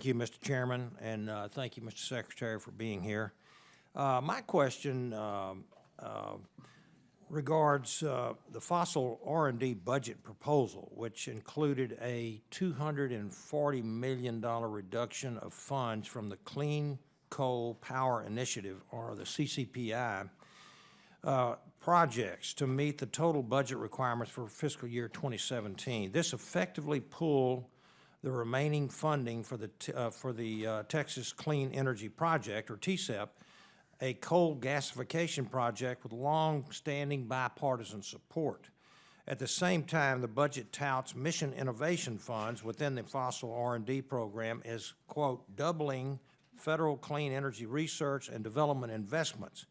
Thank you, Mr. Chairman, and thank you, Mr. Secretary, for being here. My question regards the fossil R&D budget proposal, which included a $240 million reduction of funds from the Clean Coal Power Initiative, or the CCPI, projects to meet the total budget requirements for fiscal year 2017. This effectively pulled the remaining funding for the Texas Clean Energy Project, or TCEP, a coal gasification project with long-standing bipartisan support. At the same time, the budget touts mission innovation funds within the fossil R&D program as, quote, doubling federal clean energy research and development investments.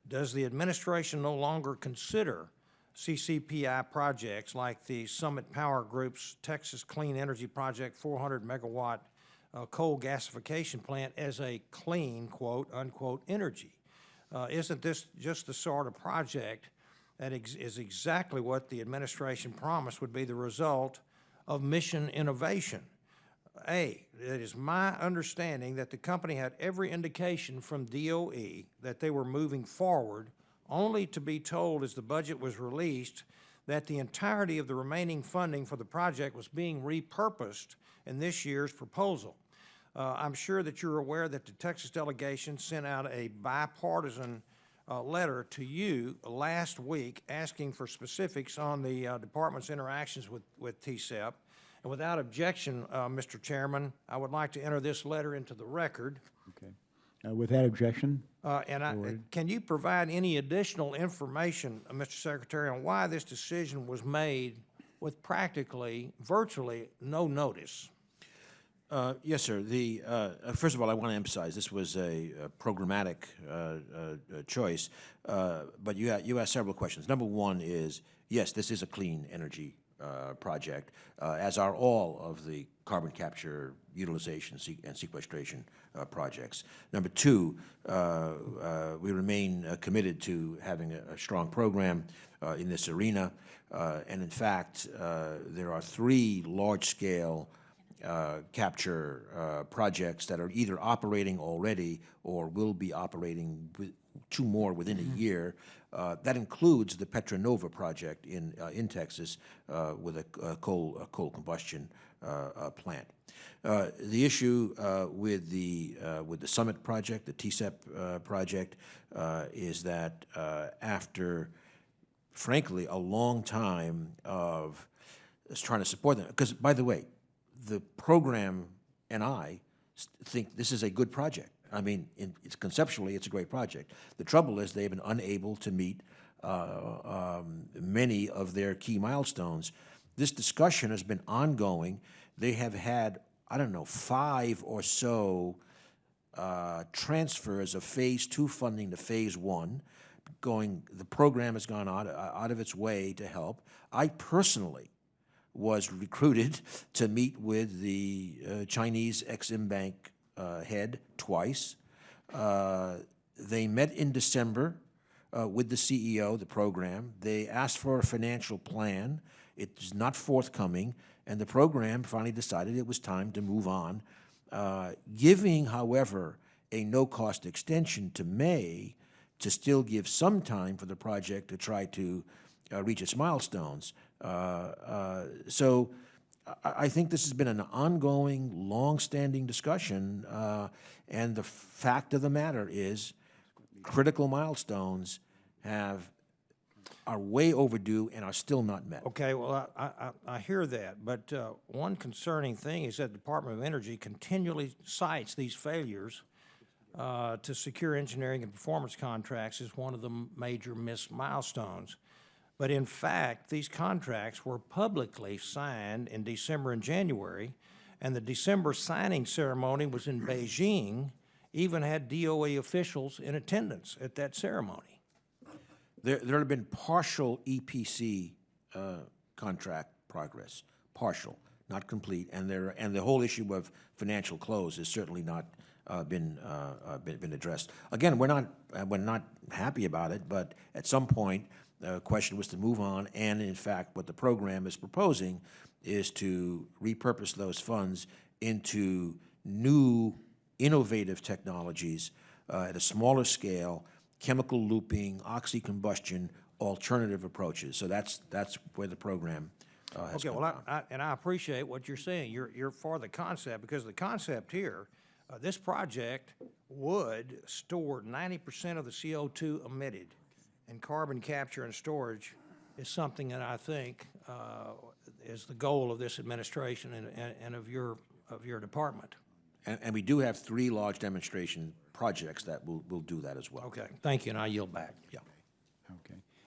Does the administration no longer consider CCPI projects like the Summit Power Group's Texas Clean Energy Project 400 megawatt coal gasification plant as a clean, quote, unquote, energy? Isn't this just the sort of project that is exactly what the administration promised would be the result of mission innovation? It is my understanding that the company had every indication from DOE that they were moving forward, only to be told as the budget was released that the entirety of the remaining funding for the project was being repurposed in this year's proposal. I'm sure that you're aware that the Texas delegation sent out a bipartisan letter to you last week asking for specifics on the department's interactions with TCEP. And without objection, Mr. Chairman, I would like to enter this letter into the record. Okay. Without objection. Can you provide any additional information, Mr. Secretary, on why this decision was made with practically, virtually no notice? Yes, sir. First of all, I want to emphasize this was a programmatic choice, but you asked several questions. Number one is, yes, this is a clean energy project, as are all of the carbon capture, utilization, and sequestration projects. Number two, we remain committed to having a strong program in this arena, and in fact, there are 3 large-scale capture projects that are either operating already or will be operating 2 more within a year. That includes the Petronova project in Texas with a coal combustion plant. The issue with the Summit project, the TCEP project, is that after, frankly, a long time of trying to support them, because, by the way, the program and I think this is a good project. I mean, conceptually, it's a great project. The trouble is they've been unable to meet many of their key milestones. This discussion has been ongoing. They have had, I don't know, 5 or so transfers of Phase 2 funding to Phase 1. The program has gone out of its way to help. I personally was recruited to meet with the Chinese Exim Bank head twice. They met in December with the CEO of the program. They asked for a financial plan. It is not forthcoming, and the program finally decided it was time to move on, giving, however, a no-cost extension to May to still give some time for the project to try to reach its milestones. So I think this has been an ongoing, long-standing discussion, and the fact of the matter is critical milestones are way overdue and are still not met. Okay, well, I hear that, but one concerning thing is that the Department of Energy continually cites these failures to secure engineering and performance contracts as one of the major missed milestones. But in fact, these contracts were publicly signed in December and January, and the December signing ceremony was in Beijing, even had DOE officials in attendance at that ceremony. There have been partial EPC contract progress, partial, not complete, and the whole issue of financial close has certainly not been addressed. Again, we're not happy about it, but at some point, the question was to move on, and in fact, what the program is proposing is to repurpose those funds into new, innovative technologies at a smaller scale, chemical looping, oxy-combustion, alternative approaches. So that's where the program has Okay, come well, from. I appreciate what you're saying. You're for the concept, because the concept here, this project would store 90% of the CO2 emitted, and carbon capture and storage is something that I think is the goal of this administration and of your department. And we do have 3 large demonstration projects that will do that as well. Okay, thank you, and I yield back. Yeah.